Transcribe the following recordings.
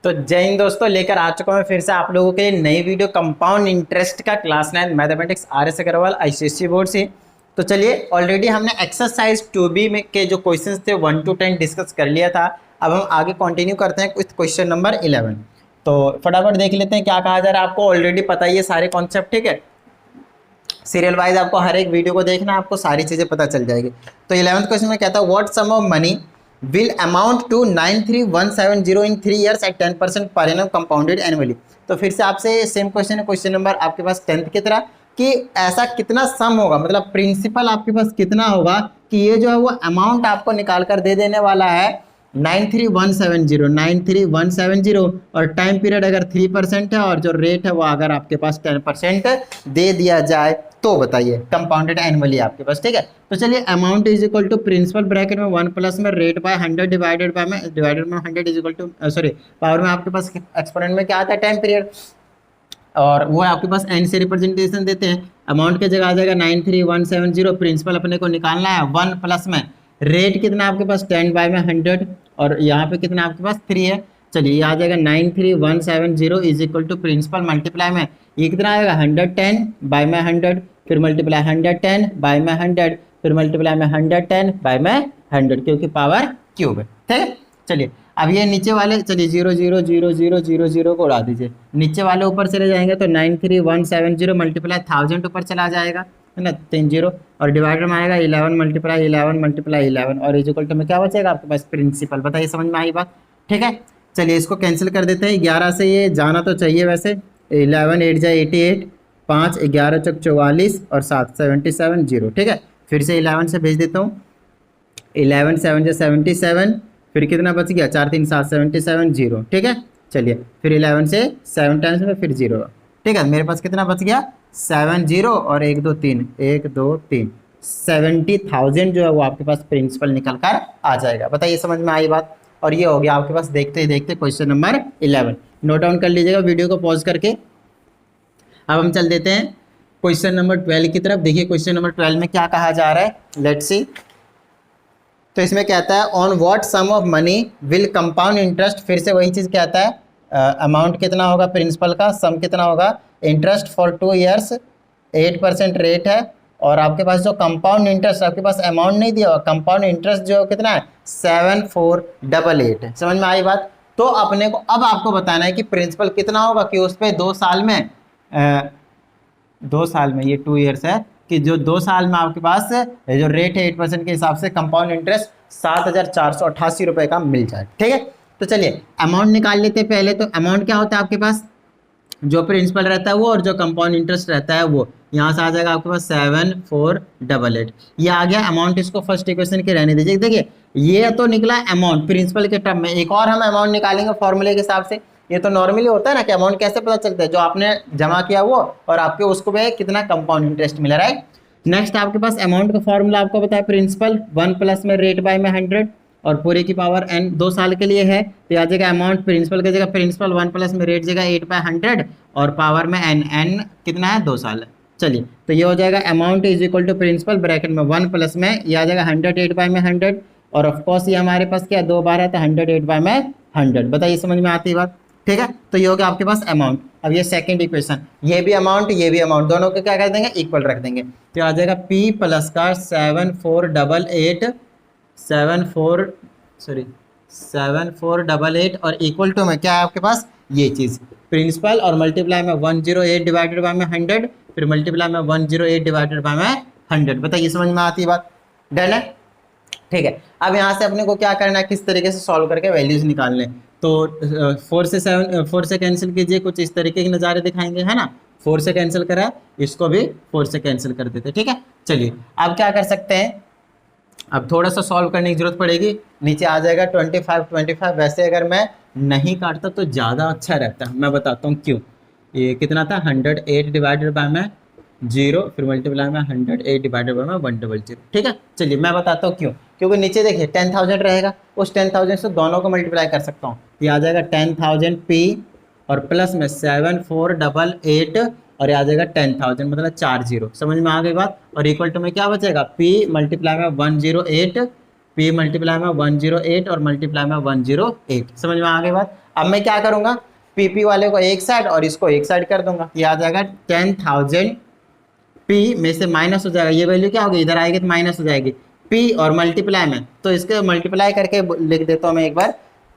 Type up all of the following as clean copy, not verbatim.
तो जय हिंद दोस्तों, लेकर आ चुका हूं फिर से आप लोगों के लिए नई वीडियो कंपाउंड इंटरेस्ट का class 9 mathematics R S. Agarwal ICSE board से। तो चलिए, ऑलरेडी हमने एक्सरसाइज 2B में के जो क्वेश्चंस थे 1 to 10 डिस्कस कर लिया था। अब हम आगे कंटिन्यू करते हैं विथ क्वेश्चन नंबर 11। तो फटाफट देख लेते हैं क्या कहा जा रहा है। आपको ऑलरेडी पता ही है सारे कॉन्सेप्ट, ठीक है। सीरियल वाइज आपको हर एक वीडियो को देखना, आपको सारी चीज़ें पता चल जाएगी। तो 11th क्वेश्चन में कहता है what sum of money will amount to 93170 in 3 years at 10% per annum compounded annually। तो फिर से आपसे सेम क्वेश्चन है, क्वेश्चन नंबर आपके पास 10th की तरह कि ऐसा कितना सम होगा, मतलब प्रिंसिपल आपके पास कितना होगा कि ये जो है वो अमाउंट आपको निकाल कर दे देने वाला है 93170 और टाइम पीरियड अगर 3% है और जो रेट है वो अगर आपके पास 10% दे दिया जाए तो बताइए कंपाउंडेड एनुअली आपके पास, ठीक है। तो चलिए, amount is equal to principal bracket में 1 प्लस में रेट बाय 100 डिवाइडेड में 100 इज इक्वल टू पावर में आपके पास एक्सपोनेंट में क्या आता है टाइम पीरियड, और वो आपके पास एन से रिप्रेजेंटेशन देते हैं। अमाउंट की जगह आ जाएगा 93170, प्रिंसिपल अपने को निकालना है 1 प्लस में रेट कितना आपके पास 10 बाय में 100 और यहाँ पे कितना आपके पास 3 है। चलिए, ये आ जाएगा 93170 is equal to principal multiply में ये कितना आएगा 110 बाय में 100, फिर मल्टीप्लाई 110 बाय में 100, फिर मल्टीप्लाई में 110 बाय में 100, क्योंकि पावर क्यूब है, ठीक है। चलिए, अब ये नीचे वाले चलिए 0 को उड़ा दीजिए, नीचे वाले ऊपर चले जाएंगे तो 93170 मल्टीप्लाई 1000 ऊपर चला जाएगा, है ना, 3 0 और डिवाइडर में आएगा 11 मल्टीप्लाई 11 और इज इक्वल टू में क्या बचेगा आपके पास प्रिंसिपल। बताइए, समझ में आई बात, ठीक है। चलिए, इसको कैंसिल कर देते हैं। 11 से ये जाना तो चाहिए वैसे, 11 8 जाए 88, 5 11 चौक 44 और 7 77 0, ठीक है। फिर से 11 से भेज देता हूँ, 11 7 जा 77, फिर कितना बच गया 4 3 7 77 0, ठीक है। चलिए, फिर 11 से 7 टाइम्स में फिर 0, ठीक है। मेरे पास कितना बच गया 7 0 और 1 2 3 1 2 3 70,000 जो है वो आपके पास प्रिंसिपल निकल कर आ जाएगा। बताइए, समझ में आई बात। और ये हो गया आपके पास देखते ही देखते क्वेश्चन नंबर 11। नोट डाउन कर लीजिएगा वीडियो को पॉज करके। अब हम चल देते हैं क्वेश्चन नंबर 12 की तरफ। देखिए, क्वेश्चन नंबर 12 में क्या कहा जा रहा है, लेट्स सी। तो इसमें कहता है on what sum of money will compound interest, फिर से वही चीज़ कहता है, अमाउंट कितना होगा प्रिंसिपल का, सम कितना होगा, इंटरेस्ट फॉर 2 years 8% रेट है, और आपके पास जो कंपाउंड इंटरेस्ट आपके पास अमाउंट नहीं दिया हुआ, कंपाउंड इंटरेस्ट जो कितना है 7488 है। समझ में आई बात। तो अपने को अब आपको बताना है कि प्रिंसिपल कितना होगा कि उस पर 2 साल में 2 साल में ये 2 years है कि जो 2 साल में आपके पास जो रेट है 8% के हिसाब से कंपाउंड इंटरेस्ट 7488 रुपये का मिल जाए, ठीक है। तो चलिए, अमाउंट निकाल लेते हैं पहले। तो अमाउंट क्या होता है आपके पास, जो प्रिंसिपल रहता है वो और जो कंपाउंड इंटरेस्ट रहता है वो, यहाँ से आ जाएगा आपके पास 7488, ये आ गया अमाउंट। इसको फर्स्ट इक्वेशन के रहने दीजिए। देखिए, ये तो निकला अमाउंट प्रिंसिपल के टर्म में, एक और हम अमाउंट निकालेंगे फॉर्मूले के हिसाब से। ये तो नॉर्मली होता है ना कि अमाउंट कैसे पता चलता है, जो आपने जमा किया वो और आपके उसको पे कितना कंपाउंड इंटरेस्ट मिला, राइट। नेक्स्ट आपके पास अमाउंट का फॉर्मूला आपको पता है प्रिंसिपल 1 प्लस में रेट बाय में 100 और पूरे की पावर n 2 साल के लिए है, तो आ जाएगा अमाउंट प्रिंसिपल की जगह प्रिंसिपल 1 प्लस में रेट जगह 8/100 और पावर में n कितना है 2 साल है। चलिए, तो ये हो जाएगा amount is equal to principal bracket में 1 प्लस में ये आ जाएगा 100 8/100 और ऑफकोर्स ये हमारे पास क्या 2 बार है तो 100 8/100। बताइए, समझ में आती है बात, ठीक है। तो ये हो गया आपके पास अमाउंट। अब ये सेकंड इक्वेशन, ये भी अमाउंट ये भी अमाउंट, दोनों को क्या कर देंगे इक्वल रख देंगे, तो आ जाएगा p प्लस का 7488 और इक्वल टू में क्या है आपके पास ये चीज़ प्रिंसिपल और मल्टीप्लाई में 108 डिवाइडेड बाय में 100, फिर मल्टीप्लाई में 108 डिवाइडेड बाय में 100। बताइए, समझ में आती है बात, डन है, ठीक है। अब यहाँ से अपने को क्या करना है, किस तरीके से सॉल्व करके वैल्यूज निकालने। तो 4 से कैंसिल कीजिए, कुछ इस तरीके के नज़ारे दिखाएंगे, है ना। 4 से कैंसिल करा, इसको भी 4 से कैंसिल कर देते, ठीक है। चलिए, अब क्या कर सकते हैं, अब थोड़ा सा सॉल्व करने की जरूरत पड़ेगी। नीचे आ जाएगा 25 वैसे अगर मैं नहीं काटता तो ज़्यादा अच्छा रहता है, मैं बताता हूँ क्यों। ये कितना था 108 डिवाइडेड बाय में 0, फिर मल्टीप्लाई में 108 डिवाइडेड बाय में 100, ठीक है। चलिए, मैं बताता हूँ क्यों, क्योंकि नीचे देखिए 10,000 रहेगा, उस 10,000 से दोनों को मल्टीप्लाई कर सकता हूँ, ये आ जाएगा 10,000 p और प्लस में 7488 और ये आ जाएगा 10,000 मतलब 4 0। समझ में आ गई बात। और इक्वल टू में क्या बचेगा p मल्टीप्लाई में 108 p मल्टीप्लाई में 108 और मल्टीप्लाई में 108। समझ में आ गई बात। अब मैं क्या करूँगा, पीपी वाले को एक साइड और इसको एक साइड कर दूंगा, ये आ जाएगा 10,000 पी में से माइनस हो जाएगा, ये वैल्यू क्या होगी, इधर आएगी तो माइनस हो जाएगी, पी और मल्टीप्लाई में, तो इसके मल्टीप्लाई करके लिख देता हूँ मैं एक बार,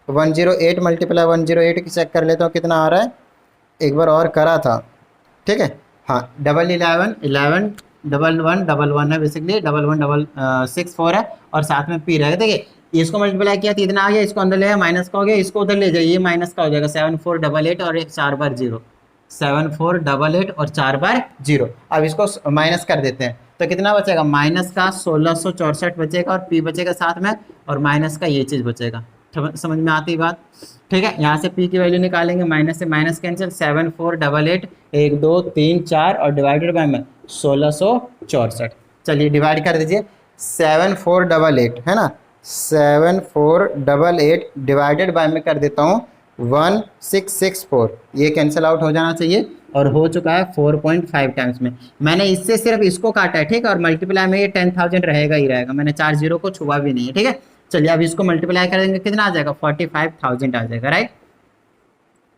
108 मल्टीप्लाई 108 की चेक कर लेता हूँ कितना आ रहा है, एक बार और करा था, ठीक है, हाँ, 11 11 11 है बेसिकली, 11 6 4 है और साथ में पी रहेगा। देखिए इसको मल्टीप्लाई किया तो इतना आ गया, इसको अंदर ले आया, माइनस का हो गया, इसको उधर ले जाइए, ये माइनस का हो जाएगा, 7488 और एक 4 बार 0, 7488 और 4 बार 0। अब इसको माइनस कर देते हैं तो कितना बचेगा, माइनस का 1664 बचेगा और पी बचेगा साथ में, और माइनस का ये चीज़ बचेगा। समझ में आती बात, ठीक है। यहाँ से पी की वैल्यू निकालेंगे, माइनस से माइनस कैंसिल, 7488 1 2 3 4 और डिवाइडेड बाय में 1664। चलिए डिवाइड कर दीजिए, 7488 है ना, 7488 डिवाइडेड बाय में कर देता हूँ 1664, ये कैंसिल आउट हो जाना चाहिए और हो चुका है 4.5 टाइम्स में। मैंने इससे सिर्फ इसको काटा है, ठीक है, और मल्टीप्लाई में ये 10,000 रहेगा ही रहेगा, मैंने 4 जीरो को छुआ भी नहीं है, ठीक है। चलिए अब इसको मल्टीप्लाई करेंगे, कितना आ जाएगा, 45,000 आ जाएगा, राइट,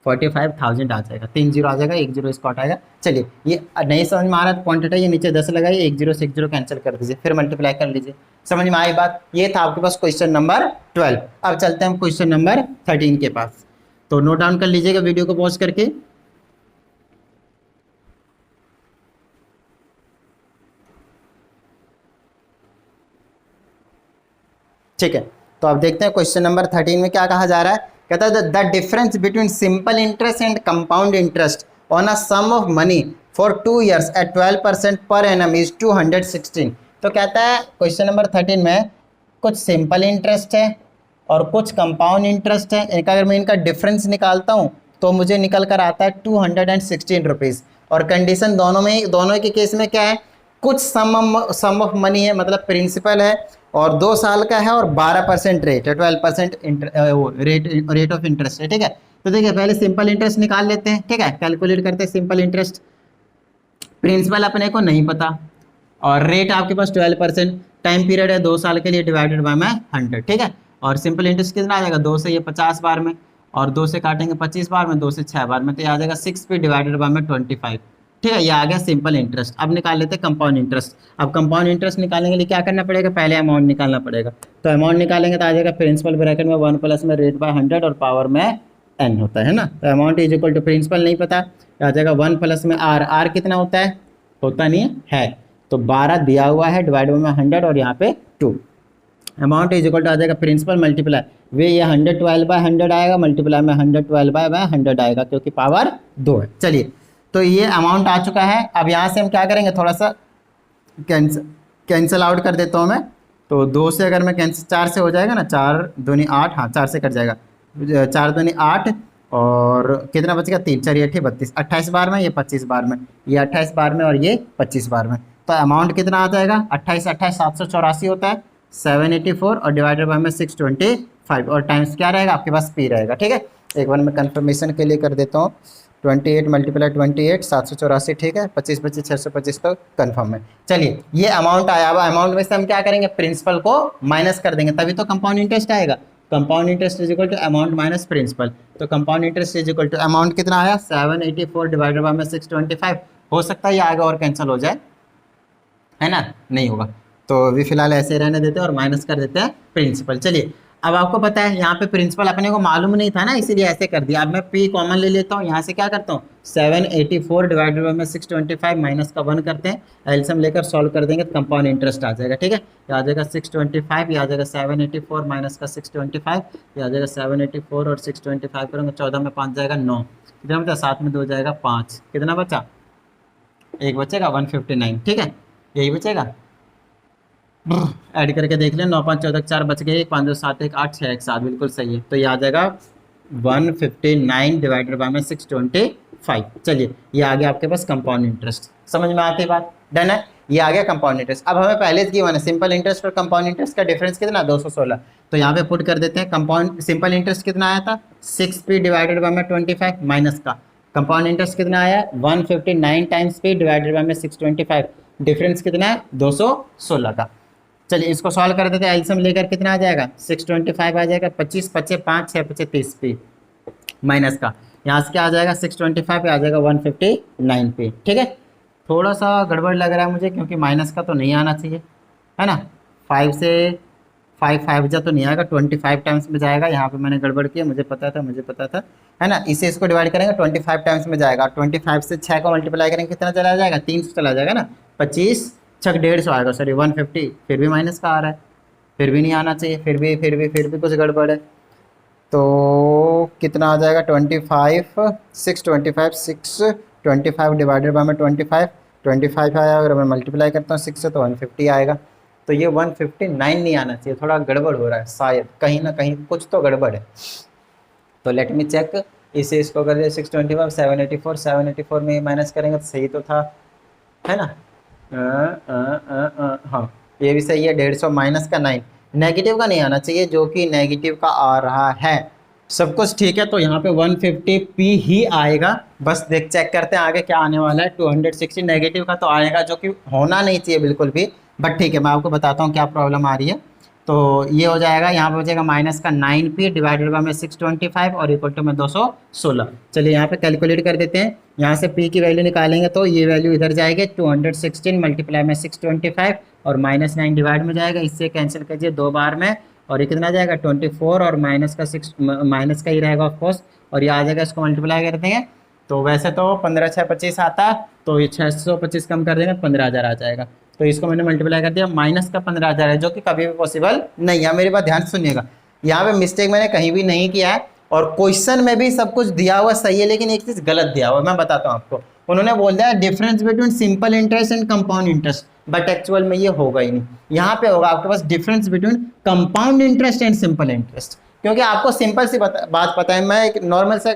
45,000 आ जाएगा, 3 जीरो आ जाएगा, 1 जीरो इसको हटाएगा। चलिए ये नहीं समझ में आ रहा है तो पॉइंट हटाइए, नीचे 10 लगाइए, 1 जीरो से 1 जीरो कैंसिल कर दीजिए, फिर मल्टीप्लाई कर लीजिए। समझ में आई बात, ये था आपके पास क्वेश्चन नंबर 12। अब चलते हैं हम क्वेश्चन नंबर 13 के पास, तो नोट डाउन कर लीजिएगा वीडियो को पॉज करके। ठीक है, तो अब देखते हैं क्वेश्चन नंबर 13 में क्या कहा जा रहा है। कहता है the difference between simple interest and compound interest on a sum of money for 2 years at 12% per annum is 216। तो कहता है क्वेश्चन नंबर 13 में कुछ सिंपल इंटरेस्ट है और कुछ कंपाउंड इंटरेस्ट है, इनका अगर मैं इनका डिफरेंस निकालता हूँ तो मुझे निकल कर आता है 216 रुपीज़। और कंडीशन दोनों के केस में क्या है, कुछ सम ऑफ मनी है, मतलब प्रिंसिपल है और 2 साल का है और 12% रेट है, 12% रेट ऑफ इंटरेस्ट है, ठीक है। तो देखिए पहले सिंपल इंटरेस्ट निकाल लेते हैं, ठीक है, कैलकुलेट करते हैं सिंपल इंटरेस्ट। प्रिंसिपल अपने को नहीं पता और रेट आपके पास 12%, टाइम पीरियड है 2 साल के लिए, डिवाइडेड बाय में 100, ठीक है। और सिंपल इंटरेस्ट कितना आ जाएगा, 2 से ये 50 बार में, और 2 से काटेंगे 25 बार में, 2 से 6 बार में, तो ये आ जाएगा 6 पे डिवाइडेड बाय में 25, ठीक है। ये आ गया सिंपल इंटरेस्ट। अब निकाल लेते हैं कंपाउंड इंटरेस्ट। अब कंपाउंड इंटरेस्ट निकालने के लिए क्या करना पड़ेगा, पहले अमाउंट निकालना पड़ेगा। तो अमाउंट निकालेंगे तो आ जाएगा प्रिंसिपल ब्रैकेट में 1 प्लस में रेट बाय 100 और पावर में n होता है ना। तो amount is equal to principal नहीं पता, आ जाएगा 1 प्लस में r कितना होता है, होता नहीं है, तो 12 दिया हुआ है, डिवाइड में 100 और यहाँ पे 2। अमाउंट इज इक्वल टू आ जाएगा प्रिंसिपल मल्टीप्लाई वे, ये 112 बाय 100 आएगा, मल्टीप्लाई में 112 बाय 100 आएगा क्योंकि पावर 2 है। चलिए तो ये अमाउंट आ चुका है। अब यहाँ से हम क्या करेंगे, थोड़ा सा कैंसिल आउट कर देता हूँ मैं, तो 2 से अगर मैं कैंसिल, 4 से हो जाएगा ना, 4 दूनी 8, हाँ 4 से कट जाएगा, 4 दूनी 8 और कितना बचेगा 3 4 8 32, 28 बार में, ये 25 बार में, ये 28 बार में और ये 25 बार में। तो अमाउंट कितना आ जाएगा, 28 28 784 होता है, 784 और डिवाइडेड बाय में 625 और टाइम्स क्या रहेगा आपके पास, पी रहेगा, ठीक है। एक बार मैं कंफर्मेशन के लिए कर देता हूँ, 28 मल्टीप्लाई 28 784, ठीक है, 25 25 625 तो कन्फर्म है। चलिए ये अमाउंट आया, अब अमाउंट में से हम क्या करेंगे, प्रिंसिपल को माइनस कर देंगे, तभी तो कंपाउंड इंटरेस्ट आएगा। Compound interest is equal to amount minus principal, तो compound interest is equal to amount कितना आया 784 डिवाइडेड बाय में 625। हो सकता है ये आगे और कैंसिल हो जाए, है ना, नहीं होगा, तो अभी फिलहाल ऐसे रहने देते हैं और माइनस कर देते हैं प्रिंसिपल। चलिए अब आपको पता है यहाँ पे प्रिंसिपल अपने को मालूम नहीं था ना, इसीलिए ऐसे कर दिया। अब मैं पी कॉमन ले लेता हूँ, यहाँ से क्या करता हूँ 784 डिवाइडेड बाय में 625 माइनस का 1 करते हैं, एलसीएम लेकर सॉल्व कर देंगे तो कंपाउंड इंटरेस्ट आ जाएगा, ठीक है। ये आ जाएगा 625, ये आ जाएगा 784 माइनस का 625, ये आ जाएगा 784 और 625 करेंगे, 14 में 5 जाएगा 9, कितना बचा 7 में 2 जाएगा 5, कितना बचा 1 बचेगा 159, ठीक है, यही बचेगा। ऐड करके देख लें, 9 5 14 4 बच गए, 5 2 7 1 8 6 1 7, बिल्कुल सही है। तो ये आ जाएगा 159 डिवाइडेड बाय में 625। चलिए ये आ गया आपके पास कंपाउंड इंटरेस्ट, समझ में आती बात, डन है, ये आ गया कंपाउंड इंटरेस्ट। अब हमें पहले से गिवन है सिंपल इंटरेस्ट और कंपाउंड इंटरेस्ट का डिफरेंस कितना 216, तो यहाँ पे पुट कर देते हैं। कंपाउंड सिंपल इंटरेस्ट कितना आया था 6p डिवाइडेड बाय में 25 माइनस का कंपाउंड इंटरेस्ट कितना आया 159 टाइम्स p डिवाइडेड बाय में 625, डिफरेंस कितना है 216 का। चलिए इसको सॉल्व कर देते हैं, एलसीएम लेकर कितना आ जाएगा 625 आ जाएगा, 25 25 5 6 25 30 पी, माइनस का, यहाँ से क्या आ जाएगा 625 पे आ जाएगा 159 पे, ठीक है। थोड़ा सा गड़बड़ लग रहा है मुझे क्योंकि माइनस का तो नहीं आना चाहिए, है ना। 5 से 5 जा तो नहीं आएगा, 25 टाइम्स में जाएगा, यहाँ पे मैंने गड़बड़ किया, मुझे पता था, है ना। इसे इसको डिवाइड करेंगे 25 टाइम्स में जाएगा, 25 से 6 को मल्टीप्लाई करेंगे कितना चला जाएगा, 300 चला जाएगा ना, 25 छक 150 आएगा, सॉरी 150, फिर भी माइनस का आ रहा है, फिर भी नहीं आना चाहिए, फिर भी कुछ गड़बड़ है। तो कितना आ जाएगा 25 625 डिवाइडेड बाय में 25 आया, अगर मैं मल्टीप्लाई करता हूँ 6 से तो 150 आएगा। तो ये 159 नहीं आना चाहिए, थोड़ा गड़बड़ हो रहा है, शायद कहीं ना कहीं कुछ तो गड़बड़ है। तो लेट मी चेक, इसे इसको कर दिया 625 784 में माइनस करेंगे तो सही तो था, है ना। हाँ ये भी सही है, 150 माइनस का 9, नेगेटिव का नहीं आना चाहिए, जो कि नेगेटिव का आ रहा है, सब कुछ ठीक है। तो यहाँ पे 150p ही आएगा, बस देख चेक करते हैं आगे क्या आने वाला है। 260 नेगेटिव का तो आएगा, जो कि होना नहीं चाहिए बिल्कुल भी, बट ठीक है मैं आपको बताता हूँ क्या प्रॉब्लम आ रही है। तो ये हो जाएगा, यहाँ पे हो जाएगा माइनस का 9p डिवाइडेड बाय में 625 और इक्वल टू में 216। चलिए यहाँ पे कैलकुलेट कर देते हैं, यहाँ से p की वैल्यू निकालेंगे तो ये वैल्यू इधर जाएगी 216 मल्टीप्लाई में 625 और -9 डिवाइड में जाएगा, इससे कैंसिल कीजिए 2 बार में, और ये कितना जाएगा 24 और माइनस का 6 माइनस का ही रहेगा ऑफकोर्स, और ये आ जाएगा, इसको मल्टीप्लाई करते हैं तो वैसे तो 15 6 25 आता, तो ये 625 कम कर देंगे 15,000 आ जाएगा। तो इसको मैंने मल्टीप्लाई कर दिया, माइनस का 15,000 है, जो कि कभी भी पॉसिबल नहीं है। मेरी बात ध्यान सुनिएगा, यहाँ पे मिस्टेक मैंने कहीं भी नहीं किया है, और क्वेश्चन में भी सब कुछ दिया हुआ सही है, लेकिन एक चीज़ गलत दिया हुआ है, मैं बताता हूँ आपको। उन्होंने बोल दिया difference between simple interest and compound interest, but actual में ये होगा ही नहीं, यहाँ पे होगा आपके पास difference between compound interest and simple interest. क्योंकि आपको सिंपल सी बात पता है, मैं एक नॉर्मल से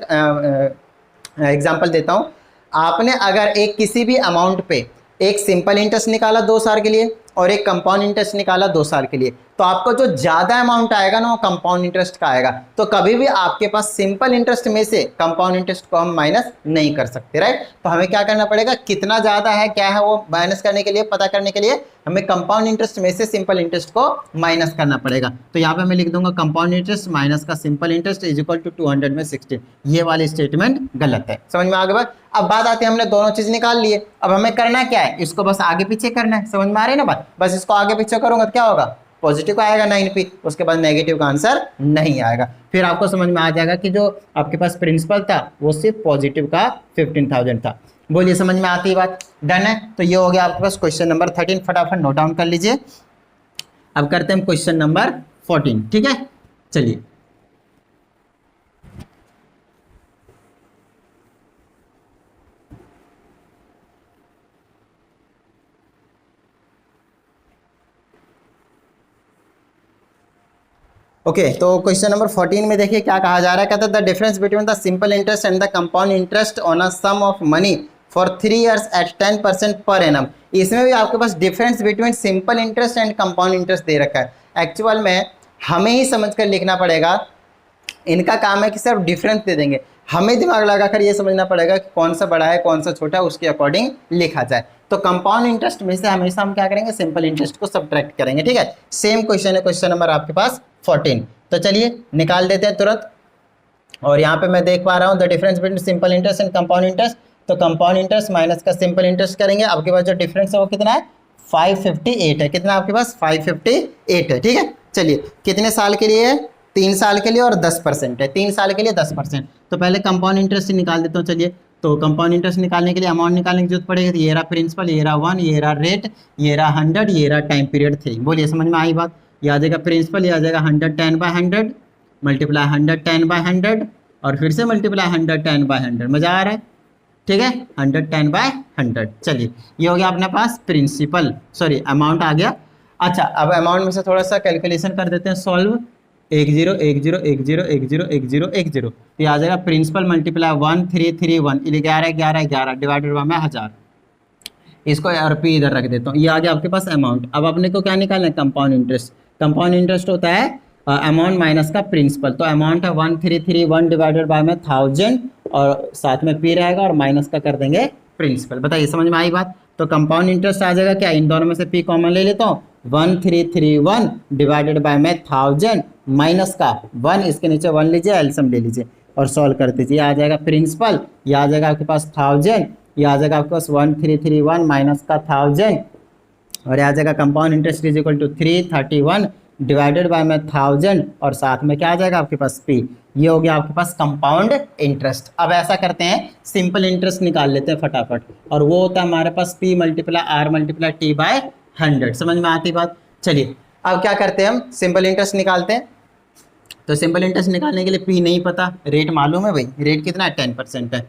एग्जाम्पल देता हूँ। आपने अगर एक किसी भी अमाउंट पे एक सिंपल इंटरेस्ट निकाला 2 साल के लिए और एक कंपाउंड इंटरेस्ट निकाला 2 साल के लिए, तो आपको जो ज़्यादा अमाउंट आएगा ना वो कंपाउंड इंटरेस्ट का आएगा। तो कभी भी आपके पास सिंपल इंटरेस्ट में से कंपाउंड इंटरेस्ट को हम माइनस नहीं कर सकते, राइट। तो हमें क्या करना पड़ेगा, कितना ज़्यादा है क्या है वो माइनस करने के लिए, पता करने के लिए हमें कंपाउंड इंटरेस्ट में से सिंपल इंटरेस्ट को माइनस करना पड़ेगा। तो यहाँ पे मैं लिख दूंगा कंपाउंड इंटरेस्ट माइनस का simple interest is equal to 200 में 16। ये वाली स्टेटमेंट गलत है, समझ में आ गया। अब बात आती है, हमने दोनों चीज निकाल लिए, अब हमें करना क्या है, इसको बस आगे पीछे करना है, समझ में आ रही है ना बात। बस इसको आगे पीछे करूंगा तो क्या होगा, पॉजिटिव का आएगा 9p, उसके बाद नेगेटिव का आंसर नहीं आएगा। फिर आपको समझ में आ जाएगा कि जो आपके पास प्रिंसिपल था वो सिर्फ पॉजिटिव का 15,000 था। बोलिए समझ में आती है बात, डन है। तो ये हो गया आपके पास क्वेश्चन नंबर 13, फटाफट नोट डाउन कर लीजिए। अब करते हैं क्वेश्चन नंबर 14, ठीक है। चलिए ओके तो क्वेश्चन नंबर 14 में देखिए क्या कहा जा रहा है। कहता है the difference between the simple interest and the compound interest on a sum of money for 3 years at 10% per annum. इसमें भी आपके पास difference between simple interest and compound interest दे रखा है। एक्चुअल में हमें ही समझ कर लिखना पड़ेगा, इनका काम है कि सिर्फ डिफरेंस दे देंगे, हमें दिमाग लगाकर ये समझना पड़ेगा कि कौन सा बड़ा है कौन सा छोटा है, उसके अकॉर्डिंग लिखा जाए। तो कंपाउंड इंटरेस्ट में से हमेशा हम क्या करेंगे, सिंपल इंटरेस्ट को सब्ट्रैक्ट करेंगे, ठीक है। सेम क्वेश्चन है, क्वेश्चन नंबर आपके पास 14। तो चलिए निकाल देते हैं तुरंत। और यहाँ पे मैं देख पा रहा हूँ the difference between simple interest and compound interest, तो कंपाउंड इंटरेस्ट माइनस का सिंपल इंटरेस्ट करेंगे। आपके पास जो डिफरेंस है वो कितना है, 558 है। कितना आपके पास, 558 है, ठीक है। चलिए कितने साल के लिए है, 3 साल के लिए और 10% है, 3 साल के लिए 10%। तो पहले कंपाउंड इंटरेस्ट निकाल देता हूँ। चलिए तो कंपाउंड इंटरेस्ट निकालने के लिए अमाउंट निकालने की जरूरत पड़ेगी। तो ये रहा प्रिंसिपल, ये रहा 1, ये रहा रेट, ये रहा 100, ये रहा टाइम पीरियड 3। बोलिए समझ में आई बात। ये आ जाएगा प्रिंसिपल, ये आ जाएगा 110/100 मल्टीप्लाई 110/100 और फिर से मल्टीप्लाई 110/100। मजा आ रहा है, ठीक है, 110/100। चलिए ये हो गया अपने पास प्रिंसिपल, सॉरी अमाउंट आ गया। अच्छा अब अमाउंट में से थोड़ा सा कैलकुलेशन कर देते हैं, सॉल्व 10 10 10 10 10 10। तो ये आ जाएगा प्रिंसिपल मल्टीप्लाई 1331 11 11 11 डिवाइडेड बाय 1000। इसको और पी इधर रख देता हूँ। ये आ गया आपके पास अमाउंट। अब अपने को क्या निकालना है, कंपाउंड इंटरेस्ट। कंपाउंड इंटरेस्ट होता है अमाउंट माइनस का प्रिंसिपल। तो अमाउंट है 1331 डिवाइडेड बाय में 1000 और साथ में पी रहेगा और माइनस का कर देंगे प्रिंसिपल। बताइए समझ में आई बात। तो कंपाउंड इंटरेस्ट आ जाएगा क्या, इन दोनों में से पी कॉमन ले लेता हूँ, 1331 डिवाइडेड बाय में 1000 माइनस का 1, इसके नीचे 1 लीजिए, एलसीएम ले लीजिए। और सॉल्व कर दीजिए। आ जाएगा प्रिंसिपल, ये आ जाएगा आपके पास 1000, ये आ जाएगा आपके पास 1331 माइनस का 1000, और आ जाएगा compound interest is equal to 331 divided by में 1000, और साथ में क्या आ जाएगा आपके पास पी। ये हो गया आपके पास कंपाउंड इंटरेस्ट। अब ऐसा करते हैं, सिंपल इंटरेस्ट निकाल लेते हैं फटाफट, और वो होता है हमारे पास P multiply R multiply T by 100। समझ में आती बात? चलिए अब क्या करते हैं, हम सिंपल इंटरेस्ट निकालते हैं। तो सिंपल इंटरेस्ट निकालने के लिए पी नहीं पता, रेट मालूम है भाई, रेट कितना है 10% है,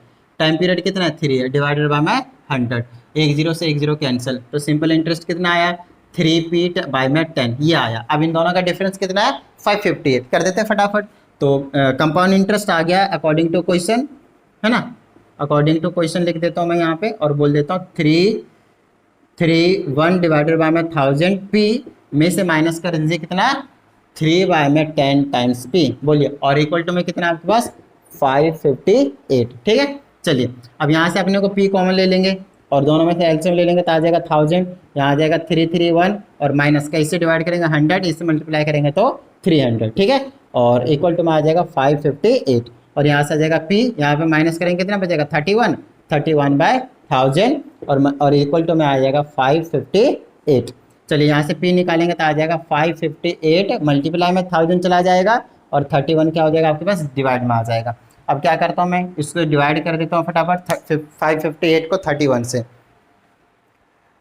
टाइम पीरियड कितना है 3 है, डिवाइडेड बाय में 100, एक जीरो से एक जीरो कैंसिल, तो सिंपल इंटरेस्ट कितना आया 3p बाय में 10, ये आया। अब इन दोनों का डिफरेंस कितना है 558, कर देते हैं फटाफट। तो कंपाउंड इंटरेस्ट आ गया अकॉर्डिंग टू क्वेश्चन, है ना, अकॉर्डिंग टू क्वेश्चन लिख देता हूँ मैं यहाँ पे, और बोल देता हूँ 331 डिवाइडेड बाय में 1000 p में से माइनस कर दीजिए कितना 3 बाय में 10 टाइम्स p, बोलिए, और इक्वल टू में कितना आपके पास 558। ठीक है, चलिए अब यहाँ से अपने को p कॉमन ले लेंगे और दोनों में से एलसीएम ले लेंगे, तो आ जाएगा 1000, यहाँ आ जाएगा 331 और माइनस का इससे डिवाइड करेंगे 100, इससे मल्टीप्लाई करेंगे तो 300। ठीक है, और इक्वल टू में आ जाएगा 558, और यहाँ से आ जाएगा p, यहाँ पे माइनस करेंगे कितना बचेगा 31 बाय 1000, और इक्वल टू में आ जाएगा 558। चलिए यहाँ से p निकालेंगे तो आ जाएगा 558 मल्टीप्लाई में 1000 चला जाएगा, और 31 क्या हो जाएगा आपके पास डिवाइड में आ जाएगा। अब क्या करता हूँ मैं, इसको डिवाइड कर देता हूँ फटाफट 558 को 31 से,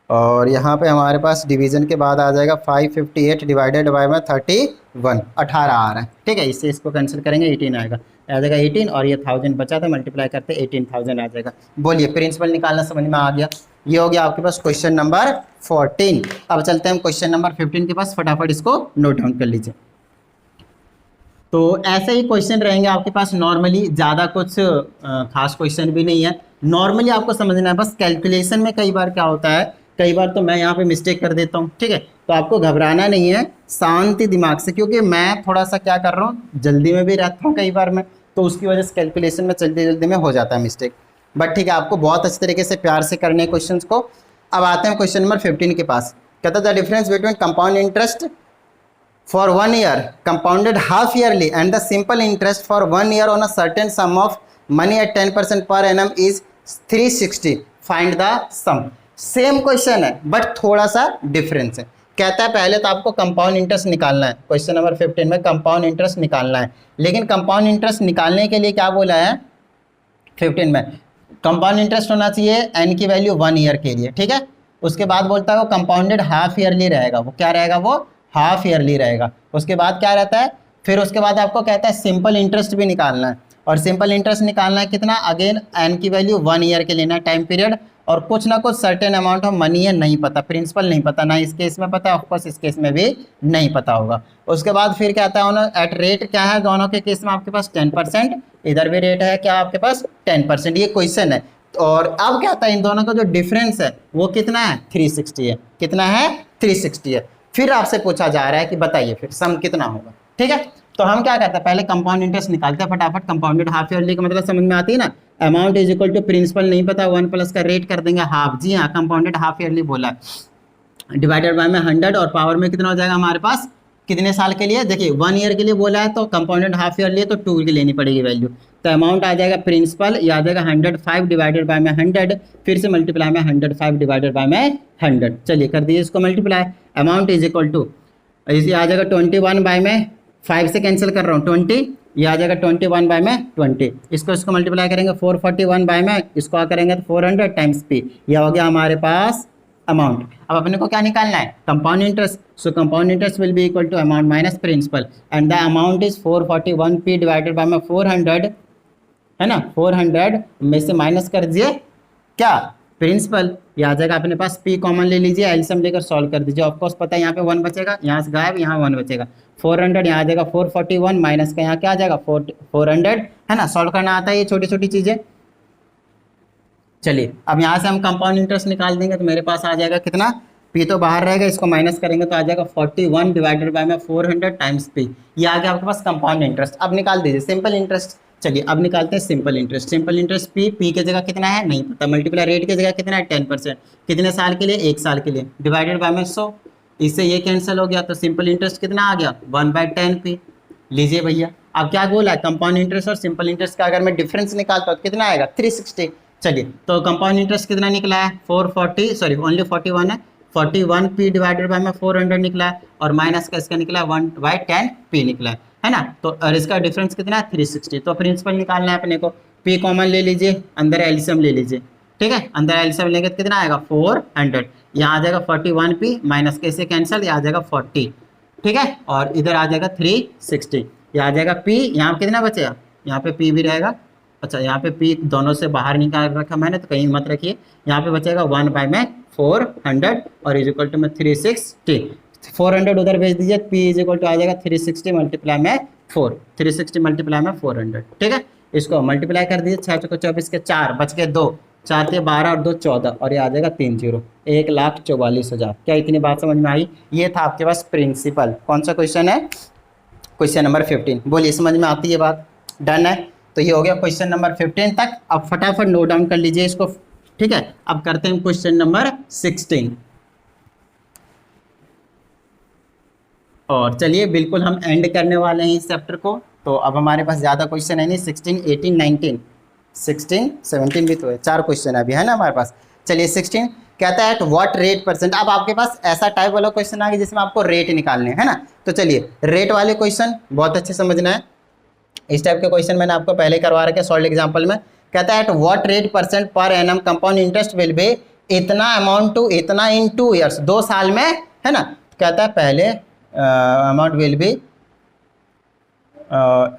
और यहाँ पे हमारे पास डिवीजन के बाद आ जाएगा 558 डिवाइडेड बाय में 31, 18 आ रहा है। ठीक है, इससे इसको कैंसिल करेंगे 18 आएगा, आ जाएगा 18, और ये 1000 बचा था मल्टीप्लाई करते 18000 आ जाएगा। बोलिए, प्रिंसिपल निकालना समझ में आ गया। ये हो गया आपके पास क्वेश्चन नंबर 14। अब चलते हैं हम क्वेश्चन नंबर 15 के पास, फटाफट इसको नोट डाउन कर लीजिए। तो ऐसे ही क्वेश्चन रहेंगे आपके पास नॉर्मली, ज़्यादा कुछ खास क्वेश्चन भी नहीं है, नॉर्मली आपको समझना है। बस कैलकुलेशन में कई बार क्या होता है, कई बार तो मैं यहाँ पे मिस्टेक कर देता हूँ। ठीक है, तो आपको घबराना नहीं है, शांति दिमाग से, क्योंकि मैं थोड़ा सा क्या कर रहा हूँ, जल्दी में भी रहता हूँ कई बार मैं, तो उसकी वजह से कैलकुलेशन में जल्दी जल्दी में हो जाता है मिस्टेक। बट ठीक है, आपको बहुत अच्छे तरीके से प्यार से करने क्वेश्चन को। अब आते हैं क्वेश्चन नंबर 15 के पास। कहता है the difference between compound interest for 1 year compounded half yearly and the simple interest for 1 year on a certain sum of money at 10% per annum is 360, find the sum। Same question है but थोड़ा सा difference है। कहता है पहले तो आपको compound interest निकालना है, क्वेश्चन नंबर 15 में कंपाउंड इंटरेस्ट निकालना है, लेकिन कंपाउंड इंटरेस्ट निकालने के लिए क्या बोला है 15 में, कंपाउंड इंटरेस्ट होना चाहिए एन की वैल्यू 1 ईयर के लिए। ठीक है, उसके बाद बोलता है वो कंपाउंडेड हाफ ईयरली रहेगा, वो क्या रहेगा, वो हाफ ईयरली रहेगा। उसके बाद क्या रहता है, फिर उसके बाद आपको कहता है सिंपल इंटरेस्ट भी निकालना है, और सिंपल इंटरेस्ट निकालना है कितना, अगेन एन की वैल्यू 1 ईयर के लेना है टाइम पीरियड, और कुछ ना कुछ सर्टेन अमाउंट ऑफ मनी है, नहीं पता, प्रिंसिपल नहीं पता, ना इस केस में पता है, ऑफकोर्स इस केस में भी नहीं पता होगा। उसके बाद फिर क्या आता है, एट रेट क्या है, दोनों के केस में आपके पास 10%, इधर भी रेट है क्या आपके पास 10%, ये क्वेश्चन है। और अब क्या आता है, इन दोनों का जो डिफरेंस है वो कितना है 360 है, कितना है 360 है। फिर आपसे पूछा जा रहा है कि बताइए फिर सम कितना होगा। ठीक है, तो हम क्या करते हैं, पहले कंपाउंड इंटरेस्ट निकालते हैं फटाफट। कंपाउंडेड हाफ ईयरली का मतलब समझ में आती है ना, amount is equal to principal नहीं पता, 1 प्लस का रेट कर देंगे हाफ। जी हाँ, कंपाउंडेड हाफ ईयरली बोला है, डिवाइडेड बाय में 100, और पावर में कितना हो जाएगा हमारे पास, कितने साल के लिए, देखिए 1 ईयर के लिए बोला है, तो कंपाउंडेड हाफ ईयरली है तो 2 की लेनी पड़ेगी वैल्यू, तो अमाउंट आ जाएगा प्रिंसिपल, ये आ जाएगा 105 डिवाइडेड बाय में 100, फिर से मल्टीप्लाई में 105 डिवाइडेड बाय में 100। चलिए कर दीजिए इसको multiply, amount is equal to, इसे आ जाएगा 21 बाय में 5 से कैंसिल कर रहा हूँ 20, ये आ जाएगा 21 बाय में 20, इसको मल्टीप्लाई करेंगे 441 बाय में, इसको करेंगे तो 400 टाइम्स पी, यह हो गया हमारे पास अमाउंट। अब अपने को क्या निकालना है, compound interest. So compound interest will be equal to amount minus principal, and the amount is 441 P divided by में 400, है ना, 400 में से माइनस कर दीजिए क्या प्रिंसिपल, ये आ जाएगा अपने पास पी कॉमन ले लीजिए, एलसीएम लेकर सॉल्व कर दीजिए। ऑफकोर्स पता है यहाँ पे 1 बचेगा, यहाँ से गायब, यहाँ 1 बचेगा, 400 यहाँ आ जाएगा 441 माइनस का यहाँ क्या आ जाएगा 400, है ना, सॉल्व करना आता है ये छोटी छोटी चीज़ें। चलिए अब यहाँ से हम कंपाउंड इंटरेस्ट निकाल देंगे, तो मेरे पास आ जाएगा कितना, पी तो बाहर रहेगा, इसको माइनस करेंगे तो आ जाएगा 41 डिवाइडेड बाय में 400 टाइम्स पी, ये आ गया आपके पास कंपाउंड इंटरेस्ट। अब निकाल दीजिए सिंपल इंटरेस्ट। चलिए अब निकालते हैं simple interest. Simple interest P की जगह कितना है नहीं पता, मल्टीप्लाई रेट की जगह कितना है 10%, कितने साल के लिए 1 साल के लिए, डिवाइडेड बाय में 100, इससे ये कैंसिल हो गया, तो सिंपल इंटरेस्ट कितना आ गया 1/10 पी। लीजिए भैया अब क्या बोला है, कंपाउंड इंटरेस्ट और सिंपल इंटरेस्ट का अगर मैं डिफरेंस निकालता हूँ तो कितना आएगा 360। चलिए तो कंपाउंड इंटरेस्ट कितना निकला है 440, सॉरी ओनली 41 है, 41p डिवाइडेड बाय में 400 निकला है, और माइनस का इसका निकला है 1/10p निकला है ना। तो और इसका डिफरेंस कितना है 360। तो प्रिंसिपल निकालना है अपने को, p कॉमन ले लीजिए, अंदर एलसीएम ले लीजिए, ठीक है, अंदर एलसीएम लेंगे तो कितना आएगा 400, यहाँ आ जाएगा 41p, माइनस के से कैंसिल, यहाँ आ जाएगा 40, ठीक है, और इधर आ जाएगा 360, यहाँ आ जाएगा p, यहाँ कितना बचेगा, यहाँ पे p भी रहेगा, अच्छा यहाँ पे p दोनों से बाहर निकाल रखा मैंने तो कहीं मत रखिए, यहाँ पे बचेगा 1/400 और इज इक्वल टू में 360, 400 उधर भेज दीजिए, p इज इक्वल टू आ जाएगा 360 मल्टीप्लाई में 4, 360 मल्टीप्लाई में 400, ठीक है, इसको मल्टीप्लाई कर दीजिए, 6 चौको 24 के 4 बच के 2, 4 के 12 और 2 14, और ये आ जाएगा 30, 1,44,000। क्या इतनी बात समझ में आई? ये था आपके पास प्रिंसिपल। कौन सा क्वेश्चन है? Question number 15। बोलिए समझ में आती है बात? डन है। तो ये हो गया क्वेश्चन नंबर 15 तक। अब फटाफट नोट डाउन कर लीजिए इसको, ठीक है। अब करते हैं क्वेश्चन नंबर 16, और चलिए बिल्कुल हम एंड करने वाले हैं इस चैप्टर को। तो अब हमारे पास ज़्यादा क्वेश्चन है नहीं, 16, 18, 19, 16, 17 भी तो है, 4 क्वेश्चन अभी है ना हमारे पास। चलिए 16 कहता है एट व्हाट रेट परसेंट। अब आपके पास ऐसा टाइप वाला क्वेश्चन आ गया जिसमें आपको रेट निकालने है ना। तो चलिए रेट वाले क्वेश्चन बहुत अच्छे समझना है। इस टाइप के क्वेश्चन मैंने आपको पहले करवा रखे सॉल्व एग्जाम्पल में। कहता है at what rate percent per annum compound interest will B इतना अमाउंट टू इतना इन 2 ईयर्स, 2 साल में है ना। कहता है पहले amount will be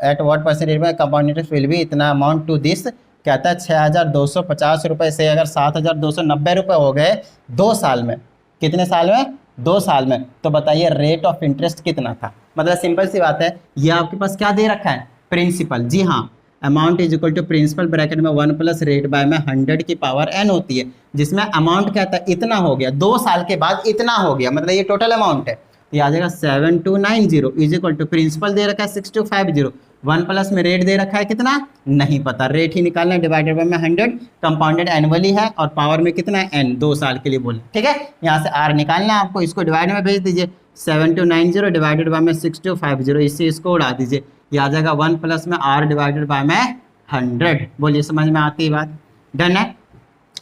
at what percent में कंपाउंड इंटरेस्ट विल बी इतना अमाउंट टू दिस। कहता है 6,250 रुपये से अगर 7,290 रुपये हो गए 2 साल में, कितने साल में? 2 साल में, तो बताइए रेट ऑफ इंटरेस्ट कितना था। मतलब सिंपल सी बात है, ये आपके पास क्या दे रखा है? प्रिंसिपल। जी हाँ, amount is equal to principal bracket में 1 प्लस रेट बाय में 100 की पावर n होती है, जिसमें अमाउंट कहता है इतना हो गया, 2 साल के बाद इतना हो गया, मतलब ये टोटल अमाउंट है। तो ये आ जाएगा 7290 इज इक्वल टू प्रिंसिपल दे रखा है 6250, 1 प्लस में रेट दे रखा है कितना नहीं पता, रेट ही निकालना है, डिवाइडेड बाय में 100, कंपाउंडेड एनुअली है और पावर में कितना है n, 2 साल के लिए बोले, ठीक है। यहाँ से r निकालना है आपको, इसको डिवाइड में भेज दीजिए, 7290 डिवाइडेड बाय में 6250, इससे इसको उड़ा दीजिए, ये आ जाएगा 1 प्लस में r डिवाइडेड बाय में 100। बोलिए समझ में आती है बात? डन है।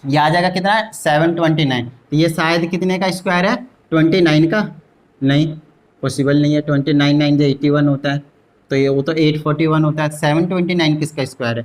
ये आ जाएगा कितना है 729, तो ये शायद कितने का स्क्वायर है? 29 का? नहीं, पॉसिबल नहीं है, 29 9 जो 81 होता है, तो ये वो तो 841 होता है, 729 किसका स्क्वायर है?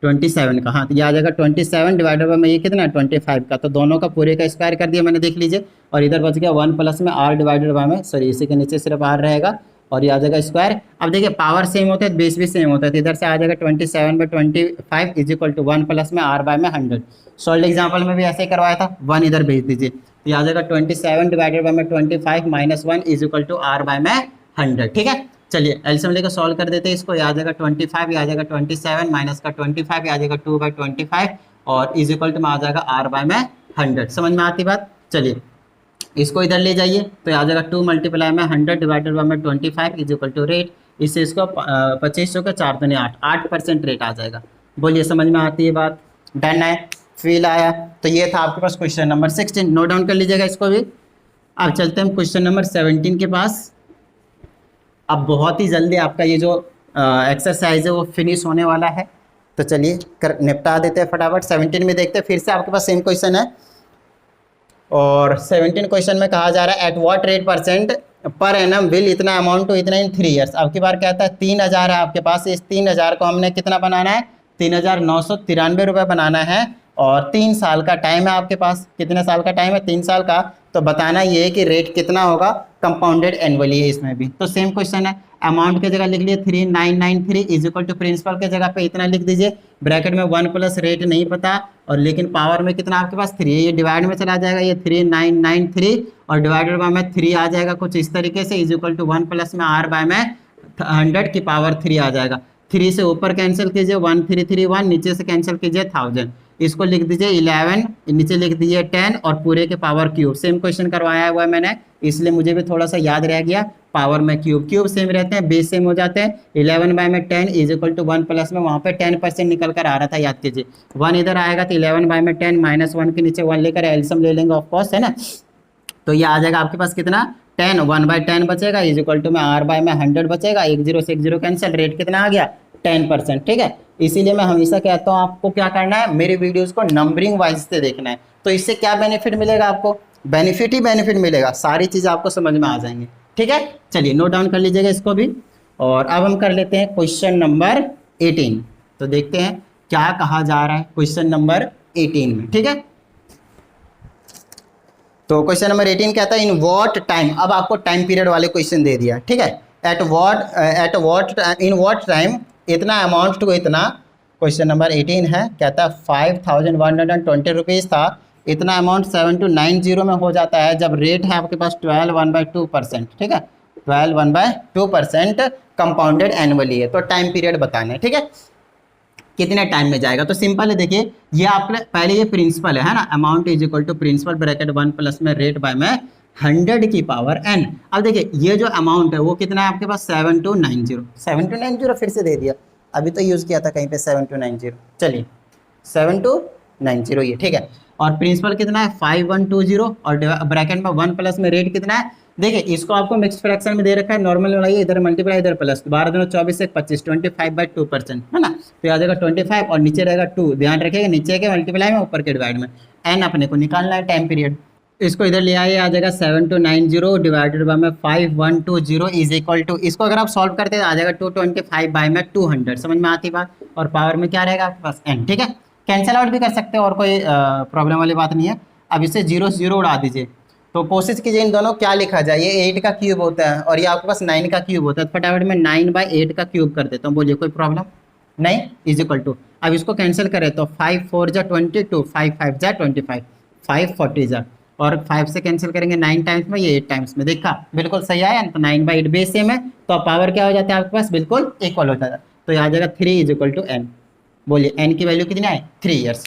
27 का। हाँ, तो ये आ जाएगा 27 डिवाइडेड बाय में ये कितना है 25 का, तो दोनों का पूरे का स्क्वायर कर दिया मैंने, देख लीजिए, और इधर बच गया 1 प्लस में r डिवाइडेड बाय में, सॉरी इसी के नीचे सिर्फ r रहेगा, और ये आ जाएगा स्क्वायर। अब देखिए पावर सेम होता है, बेस भी सेम होता है, तो इधर से आ जाएगा 27/25 इज इक्वल टू 1 प्लस में r बाय में 100। सॉल्व एग्जाम्पल में भी ऐसे ही करवाया था, 1 इधर भेज दीजिए, तो ये आ जाएगा 27 डिवाइडेड बाय में 25 minus 1 is equal to r by में 100, ठीक है। चलिए एलसीएम लेकर सॉल्व कर देते हैं इसको, ये आ जाएगा 25, ये आ जाएगा 27 माइनस का 25, ये आ जाएगा 2/25 और इज इक्वल टू में आ जाएगा r बाय में 100। समझ में आती बात? चलिए इसको इधर ले जाइए, तो आ जाएगा 2 मल्टीप्लाई में 100 डिवाइडेड बाय में 25 इज इक्वल टू रेट, इससे इसको 2500 का 4 दूनी 8, 8% रेट आ जाएगा। बोलिए समझ में आती है बात? डन है, फील आया? तो ये था आपके पास क्वेश्चन नंबर 16, नोट डाउन कर लीजिएगा इसको भी। अब चलते हैं क्वेश्चन नंबर 17 के पास। अब बहुत ही जल्दी आपका ये जो एक्सरसाइज है वो फिनिश होने वाला है, तो चलिए निपटा देते हैं फटाफट। 17 में देखते हैं, फिर से आपके पास सेम क्वेश्चन है, और 17 क्वेश्चन में कहा जा रहा है at what rate percent per annum will इतना अमाउंट टू इतना इन 3 ईयर्स। अब की बार कहता है 3000 है आपके पास, इस 3000 को हमने कितना बनाना है? 3,993 रुपये बनाना है, और 3 साल का टाइम है आपके पास। कितने साल का टाइम है? 3 साल का। तो बताना ये है कि रेट कितना होगा, कंपाउंडेड एनुअली है इसमें भी। तो सेम क्वेश्चन है, अमाउंट की जगह लिख लिए 3993 इज इक्वल टू प्रिंसिपल के जगह पे इतना लिख दीजिए, ब्रैकेट में 1 प्लस रेट नहीं पता, और लेकिन पावर में कितना आपके पास 3 है, ये डिवाइड में चला जाएगा, ये 3993 और डिवाइडेड बाय में 3 आ जाएगा कुछ इस तरीके से, इज इक्वल टू 1 प्लस में r बाय में 100 की पावर 3 आ जाएगा। 3 से ऊपर कैंसिल कीजिए, 1331, नीचे से कैंसिल कीजिए 1000, इसको लिख दीजिए 11, नीचे लिख दीजिए 10 और पूरे के पावर क्यूब। सेम क्वेश्चन करवाया हुआ है मैंने, इसलिए मुझे भी थोड़ा सा याद रह गया, पावर में क्यूब, क्यूब सेम रहते हैं, बेस सेम हो जाते हैं। 11 बाय में 10 इज इक्वल टू 1 प्लस में वहाँ पे 10% निकल कर आ रहा था, याद कीजिए, 1 इधर आएगा, तो 11 बाय में 10 माइनस 1 के नीचे 1 लेकर एल्सियम ले लेंगे ऑफ कोर्स, है ना। तो ये आ जाएगा आपके पास कितना 10 1/10 बचेगा इज इक्वल टू में r बाय में 100 बचेगा, 1 0 से 1 0 कैंसिल, रेट कितना आ गया 10%। ठीक है, इसीलिए मैं हमेशा कहता हूँ आपको क्या करना है, मेरे वीडियोस को नंबरिंग वाइज से देखना है। तो इससे क्या बेनिफिट मिलेगा आपको, बेनिफिट ही बेनिफिट मिलेगा, सारी चीज़ें आपको समझ में आ जाएंगी। ठीक है, चलिए नोट डाउन कर लीजिएगा इसको भी। और अब हम कर लेते हैं क्वेश्चन नंबर 18। तो देखते हैं क्या कहा जा रहा है क्वेश्चन नंबर 18 में। ठीक है, तो क्वेश्चन नंबर 18 कहता है इन व्हाट टाइम, अब आपको टाइम पीरियड वाले क्वेश्चन दे दिया। ठीक है, at what in what time इतना अमाउंट टू इतना, क्वेश्चन नंबर 18 है, कहता है 5120 रुपीज़ था, इतना अमाउंट 7290 में हो जाता है जब रेट है आपके पास 12 1/2%। ठीक है, 12 1/2% कंपाउंडेड एनुअली है। तो टाइम पीरियड बताना है। ठीक है, कितने टाइम में जाएगा, तो सिंपल है, देखिए ये आपके पहले ये प्रिंसिपल है ना, amount is equal to principal bracket 1 plus में रेट बाय में 100 की पावर n। अब देखिए ये जो अमाउंट है वो कितना है आपके पास 7290 फिर से दे दिया, अभी तो यूज़ किया था कहीं पे 7290, चलिए 7290 ये। ठीक है, और प्रिंसिपल कितना है 5120 और ब्रैकेट में 1 प्लस में रेट कितना है, देखिए इसको आपको मिक्स फ्रैक्शन में दे रखा है, नॉर्मल बनाइए, इधर मल्टीप्लाई इधर प्लस, 12 दूनी 24 से 25, 25/2% है ना, तो आ जाएगा 25 और नीचे रहेगा 2, ध्यान रखिएगा नीचे के मल्टीप्लाई में ऊपर के डिवाइड में, एन अपने को निकालना है टाइम पीरियड। इसको इधर ले आइए, आ जाएगा 7290 डिवाइडेड बाय में 5120 इज इक्वल टू, इसको अगर आप सॉल्व करते हैं आ जाएगा 225 बाय में 200, समझ में आती बात, और पावर में क्या रहेगा आपके पास एन। ठीक है, कैंसिल आउट भी कर सकते हैं और कोई प्रॉब्लम वाली बात नहीं है। अब इसे 0 से 0 उड़ा दीजिए, तो कोशिश कीजिए इन दोनों क्या लिखा जाए, ये 8 का क्यूब होता है और ये आपके पास 9 का क्यूब होता है, तो फटाफट में 9/8 का क्यूब कर देता हूँ, बोलिए कोई प्रॉब्लम नहीं, इज इक्वल टू, अब इसको कैंसिल करें तो 5 4 जा 22, 5 5 जा 25, 5 40 जा, और 5 से कैंसिल करेंगे 9 टाइम्स में, ये 8 टाइम्स में, देखा बिल्कुल सही आया, तो 9/8 बेस सेम है, तो पावर क्या हो जाता है आपके पास बिल्कुल इक्वल हो जाता है, तो यहाँ आ जाएगा 3 इज इक्वल टू एन। बोलिए एन की वैल्यू कितनी आए 3 ईयर्स।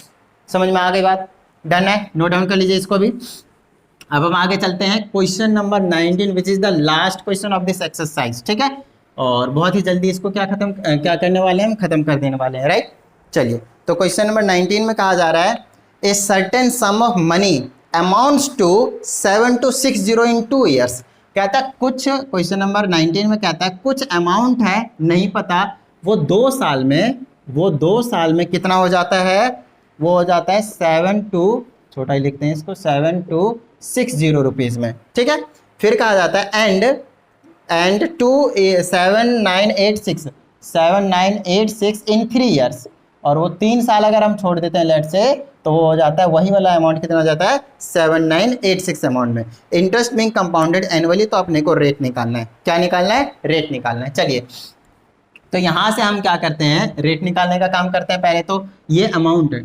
समझ में आ गई बात, डन है, नोट डाउन कर लीजिए इसको भी। अब हम आगे चलते हैं question number 19 which is the last question of this exercise. ठीक है, और बहुत ही जल्दी इसको क्या करने वाले हैं, हम खत्म कर देने वाले हैं, राइट। चलिए, तो क्वेश्चन नंबर 19 में कहा जा रहा है a certain sum of money amounts to 7260 in 2 years. कहता है कुछ, क्वेश्चन नंबर 19 में कहता है कुछ अमाउंट है नहीं पता, वो 2 साल में कितना हो जाता है, वो हो जाता है 72, छोटा ही लिखते हैं इसको, 7260 रुपीज़ में। ठीक है, फिर कहा जाता है एंड टू 7986 इन 3 ईयर्स, और वो 3 साल अगर हम छोड़ देते हैं लेट से, तो वो हो जाता है वही वाला अमाउंट कितना हो जाता है 7986 अमाउंट में। इंटरेस्ट बिंग कंपाउंडेड एनुअली, तो अपने को रेट निकालना है, क्या निकालना है, रेट निकालना है। चलिए, तो यहाँ से हम क्या करते हैं, रेट निकालने का काम करते हैं। पहले तो ये अमाउंट है,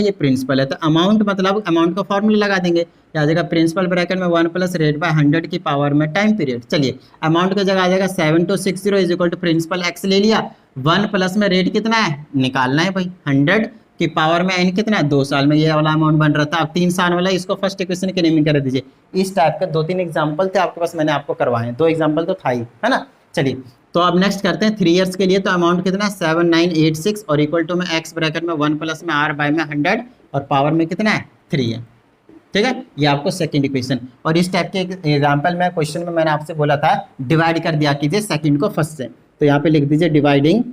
ये प्रिंसिपल है, तो अमाउंट मतलब अमाउंट का फॉर्मूला लगा देंगे, क्या आ जाएगा प्रिंसिपल ब्रैकेट में 1 प्लस रेट बाय 100 की पावर में टाइम पीरियड। चलिए, अमाउंट की जगह आ जाएगा 7260 is equal to principal x ले लिया, 1 प्लस में रेट कितना है निकालना है भाई, 100 की पावर में एन कितना है, 2 साल में ये वाला अमाउंट बन रहा था, अब 3 साल वाला, इसको फर्स्ट इक्वेशन के नेमिंग कर दीजिए। इस टाइप के 2-3 एग्जाम्पल थे आपके पास, मैंने आपको करवाए, 2 एग्जाम्पल तो था ही, है ना। चलिए, तो अब नेक्स्ट करते हैं 3 ईयर्स के लिए, तो अमाउंट कितना है 7986 और इक्वल टू में एक्स ब्रैकेट में 1 प्लस में आर बाय में 100 और पावर में कितना है 3 है। ठीक है, ये आपको सेकंड इक्वेशन। और इस टाइप के एग्जांपल में क्वेश्चन में मैंने आपसे बोला था डिवाइड कर दिया कीजिए सेकंड को फर्स्ट से, तो यहाँ पे लिख दीजिए डिवाइडिंग।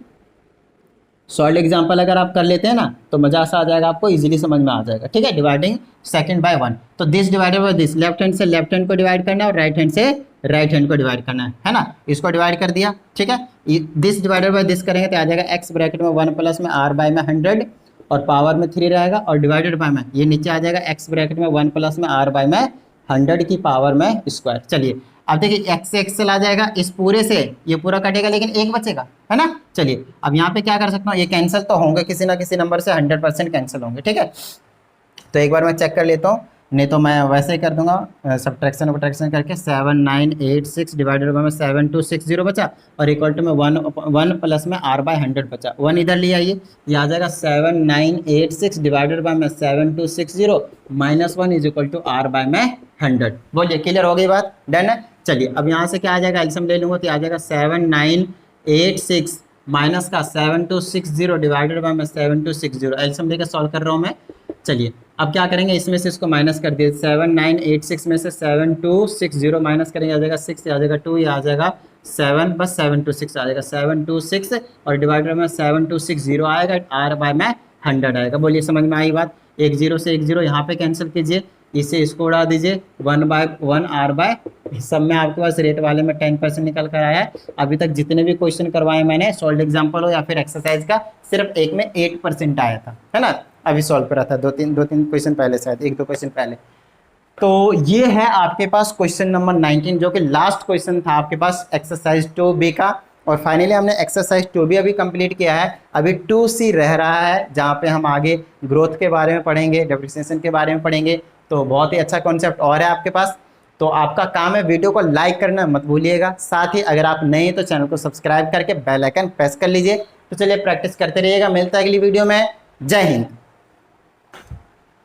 सॉल्ड एग्जाम्पल अगर आप कर लेते हैं ना तो मजा सा आ जाएगा, आपको इजीली समझ में आ जाएगा। ठीक है, डिवाइडिंग सेकंड बाय 1, तो this divided by this, left hand से लेफ्ट हैंड को डिवाइड करना है और राइट हैंड से राइट हैंड को डिवाइड करना है ना, इसको डिवाइड कर दिया। ठीक है, दिस डिवाइडेड बाय दिस करेंगे तो आ जाएगा एक्स ब्रैकेट में 1 प्लस में आर बाय में 100 और पावर में 3 रहेगा, और डिवाइडेड बाय में ये नीचे आ जाएगा एक्स ब्रैकेट में 1 प्लस में आर बाय में 100 की पावर में स्क्वायर। चलिए, अब देखिए एक्स से एक्स चला जाएगा, इस पूरे से ये पूरा कटेगा लेकिन एक बचेगा, है ना। चलिए, अब यहाँ पे क्या कर सकता हूँ, ये कैंसिल तो होंगे किसी ना किसी नंबर से, 100% कैंसिल होंगे। ठीक है, तो एक बार मैं चेक कर लेता हूँ, नहीं तो मैं वैसे ही कर दूंगा सब्ट्रैक्शन करके 7986 डिवाइडेड बाय में 7260 बचा और इक्वल टू में 1 प्लस में आर बाय 100 बचा, 1 इधर ले आइए, ये आ जाएगा 7986 डिवाइडेड बाय में 7260 minus 1 is equal to R by में 100। बोलिए क्लियर हो गई बात, डन है। चलिए, अब यहाँ से क्या आ जाएगा, एल्सियम ले लूँगा तो आ जाएगा 7986 माइनस का 7260 डिवाइडेड बाय में 7260, एल्सियम लेकर सॉल्व कर रहा हूँ मैं, चलिए अब क्या करेंगे, इसमें से इसको माइनस कर दिए, 7986 में से 7260 माइनस करेंगे, आ जाएगा 6, आ जाएगा 2, ये आ जाएगा 7, बस 726 आ जाएगा, 726 और डिवाइडर में 7260 आएगा, आर बाय में 100 आएगा। बोलिए समझ में आई बात। एक जीरो से एक जीरो यहाँ पे कैंसिल कीजिए, इसे इसको उड़ा दीजिए, 1/1 आर बाय, सब में आपके पास रेट वाले में 10% निकल कर आया है। अभी तक जितने भी क्वेश्चन करवाए मैंने, सॉल्व एग्जाम्पल हो या फिर एक्सरसाइज का, सिर्फ एक में 8% आया था, है ना। अभी सॉल्व करा था दो तीन क्वेश्चन पहले, शायद 1-2 क्वेश्चन पहले। तो ये है आपके पास क्वेश्चन नंबर 19, जो कि लास्ट क्वेश्चन था आपके पास एक्सरसाइज 2B का। और फाइनली हमने एक्सरसाइज 2B अभी कंप्लीट किया है। अभी 2C रह रहा है, जहाँ पे हम आगे ग्रोथ के बारे में पढ़ेंगे, डेप्रिसिएशन के बारे में पढ़ेंगे। तो बहुत ही अच्छा कॉन्सेप्ट और है आपके पास। तो आपका काम है वीडियो को लाइक करना मत भूलिएगा, साथ ही अगर आप नए हैं तो चैनल को सब्सक्राइब करके बेल आइकन प्रेस कर लीजिए। तो चलिए प्रैक्टिस करते रहिएगा, मिलता है अगली वीडियो में। जय हिंद।